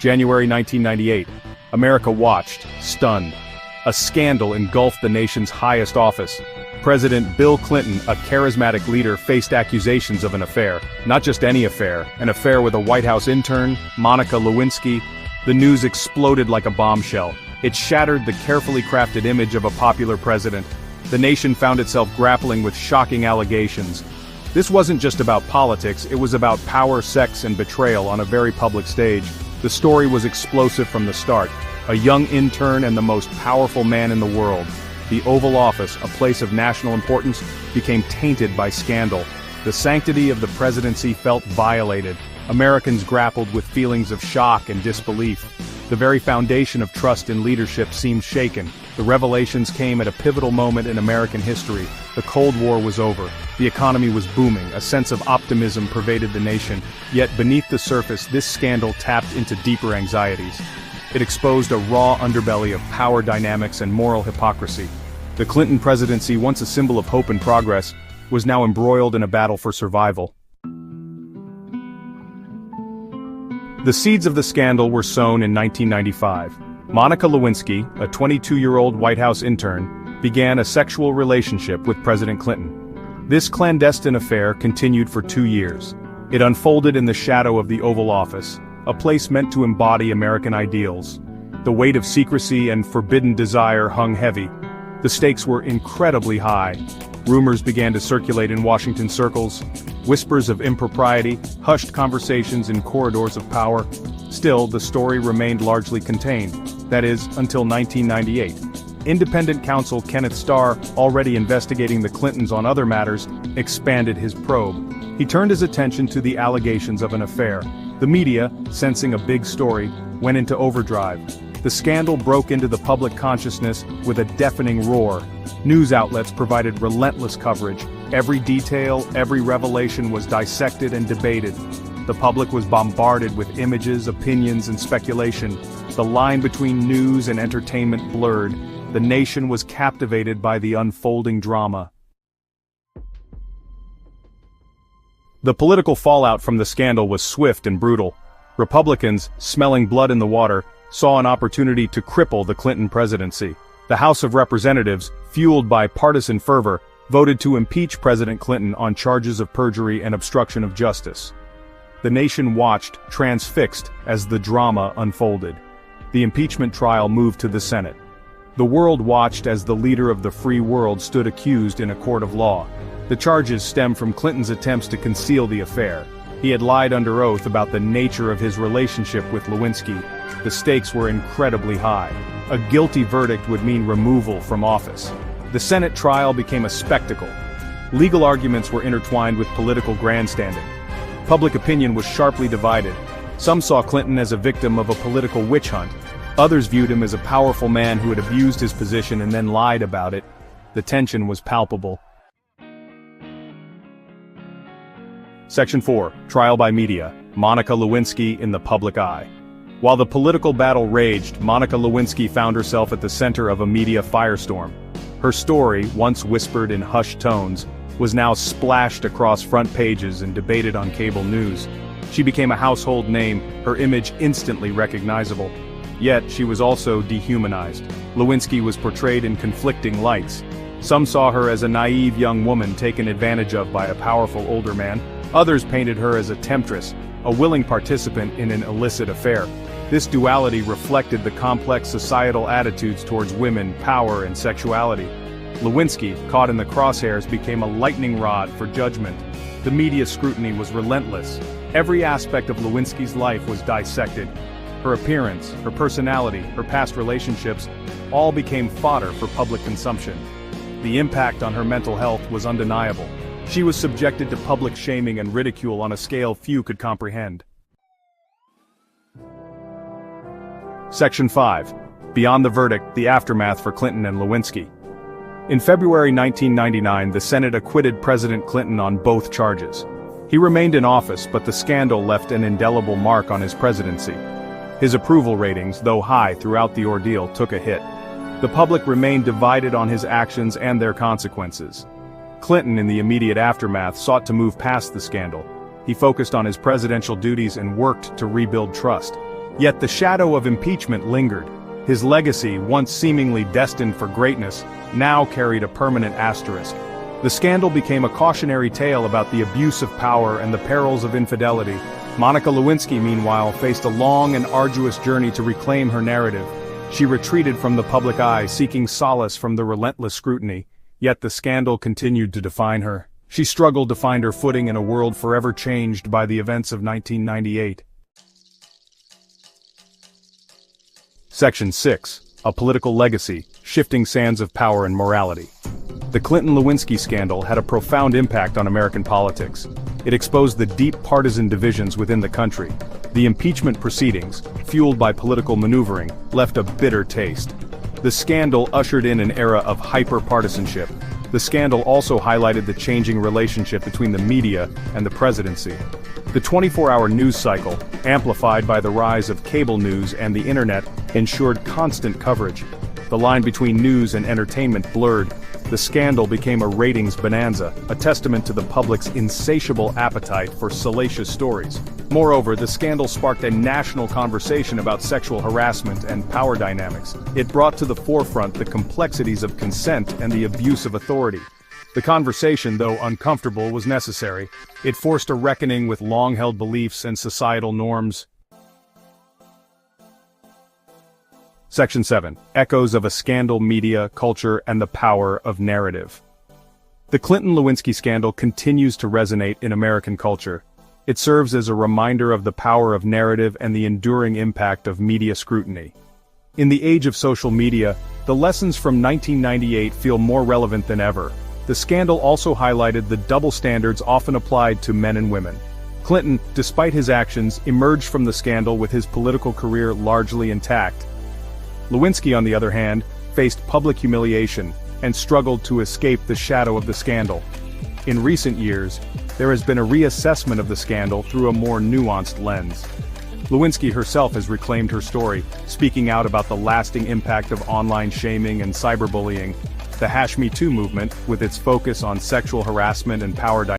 January 1998. America watched, stunned. A scandal engulfed the nation's highest office. President Bill Clinton, a charismatic leader, faced accusations of an affair. Not just any affair, an affair with a White House intern, Monica Lewinsky. The news exploded like a bombshell. It shattered the carefully crafted image of a popular president. The nation found itself grappling with shocking allegations. This wasn't just about politics, it was about power, sex, and betrayal on a very public stage. The story was explosive from the start. A young intern and the most powerful man in the world. The Oval Office, a place of national importance, became tainted by scandal. The sanctity of the presidency felt violated. Americans grappled with feelings of shock and disbelief. The very foundation of trust in leadership seemed shaken. The revelations came at a pivotal moment in American history. The Cold War was over. The economy was booming. A sense of optimism pervaded the nation. Yet beneath the surface, this scandal tapped into deeper anxieties. It exposed a raw underbelly of power dynamics and moral hypocrisy. The Clinton presidency, once a symbol of hope and progress, was now embroiled in a battle for survival. The seeds of the scandal were sown in 1995. Monica Lewinsky, a 22-year-old White House intern, began a sexual relationship with President Clinton. This clandestine affair continued for 2 years. It unfolded in the shadow of the Oval Office, a place meant to embody American ideals. The weight of secrecy and forbidden desire hung heavy. The stakes were incredibly high. Rumors began to circulate in Washington circles, whispers of impropriety, hushed conversations in corridors of power. Still, the story remained largely contained. That is, until 1998. Independent counsel Kenneth Starr, already investigating the Clintons on other matters, expanded his probe. He turned his attention to the allegations of an affair. The media, sensing a big story, went into overdrive. The scandal broke into the public consciousness with a deafening roar. News outlets provided relentless coverage. Every detail, every revelation was dissected and debated. The public was bombarded with images, opinions, and speculation. The line between news and entertainment blurred. The nation was captivated by the unfolding drama. The political fallout from the scandal was swift and brutal. Republicans, smelling blood in the water, saw an opportunity to cripple the Clinton presidency. The House of Representatives, fueled by partisan fervor, voted to impeach President Clinton on charges of perjury and obstruction of justice. The nation watched, transfixed, as the drama unfolded. The impeachment trial moved to the Senate. The world watched as the leader of the free world stood accused in a court of law. The charges stem from Clinton's attempts to conceal the affair. He had lied under oath about the nature of his relationship with Lewinsky. The stakes were incredibly high. A guilty verdict would mean removal from office. The Senate trial became a spectacle. Legal arguments were intertwined with political grandstanding. Public opinion was sharply divided. Some saw Clinton as a victim of a political witch hunt. Others viewed him as a powerful man who had abused his position and then lied about it. The tension was palpable. Section 4. Trial by Media. Monica Lewinsky in the public eye. While the political battle raged, Monica Lewinsky found herself at the center of a media firestorm. Her story, once whispered in hushed tones, was now splashed across front pages and debated on cable news. She became a household name, her image instantly recognizable. Yet, she was also dehumanized. Lewinsky was portrayed in conflicting lights. Some saw her as a naive young woman taken advantage of by a powerful older man. Others painted her as a temptress, a willing participant in an illicit affair. This duality reflected the complex societal attitudes towards women, power, and sexuality. Lewinsky, caught in the crosshairs, became a lightning rod for judgment. The media scrutiny was relentless. Every aspect of Lewinsky's life was dissected. Her appearance, her personality, her past relationships, all became fodder for public consumption. The impact on her mental health was undeniable. She was subjected to public shaming and ridicule on a scale few could comprehend. Section 5. Beyond the verdict, the aftermath for Clinton and Lewinsky. In February 1999, the Senate acquitted President Clinton on both charges. He remained in office, but the scandal left an indelible mark on his presidency. His approval ratings, though high throughout the ordeal, took a hit. The public remained divided on his actions and their consequences. Clinton, in the immediate aftermath, sought to move past the scandal. He focused on his presidential duties and worked to rebuild trust. Yet the shadow of impeachment lingered. His legacy, once seemingly destined for greatness, now carried a permanent asterisk. The scandal became a cautionary tale about the abuse of power and the perils of infidelity. Monica Lewinsky, meanwhile, faced a long and arduous journey to reclaim her narrative. She retreated from the public eye, seeking solace from the relentless scrutiny. Yet the scandal continued to define her. She struggled to find her footing in a world forever changed by the events of 1998. Section 6. A Political Legacy, Shifting Sands of Power and Morality. The Clinton-Lewinsky scandal had a profound impact on American politics. It exposed the deep partisan divisions within the country. The impeachment proceedings, fueled by political maneuvering, left a bitter taste. The scandal ushered in an era of hyper-partisanship. The scandal also highlighted the changing relationship between the media and the presidency. The 24-hour news cycle, amplified by the rise of cable news and the internet, ensured constant coverage. The line between news and entertainment blurred. The scandal became a ratings bonanza, a testament to the public's insatiable appetite for salacious stories. Moreover, the scandal sparked a national conversation about sexual harassment and power dynamics. It brought to the forefront the complexities of consent and the abuse of authority. The conversation, though uncomfortable, was necessary. It forced a reckoning with long-held beliefs and societal norms. Section 7. Echoes of a Scandal, Media, Culture, and the Power of Narrative. The Clinton-Lewinsky scandal continues to resonate in American culture. It serves as a reminder of the power of narrative and the enduring impact of media scrutiny. In the age of social media, the lessons from 1998 feel more relevant than ever. The scandal also highlighted the double standards often applied to men and women. Clinton, despite his actions, emerged from the scandal with his political career largely intact. Lewinsky, on the other hand, faced public humiliation and struggled to escape the shadow of the scandal. In recent years, there has been a reassessment of the scandal through a more nuanced lens. Lewinsky herself has reclaimed her story, speaking out about the lasting impact of online shaming and cyberbullying. The #MeToo movement, with its focus on sexual harassment and power dynamics,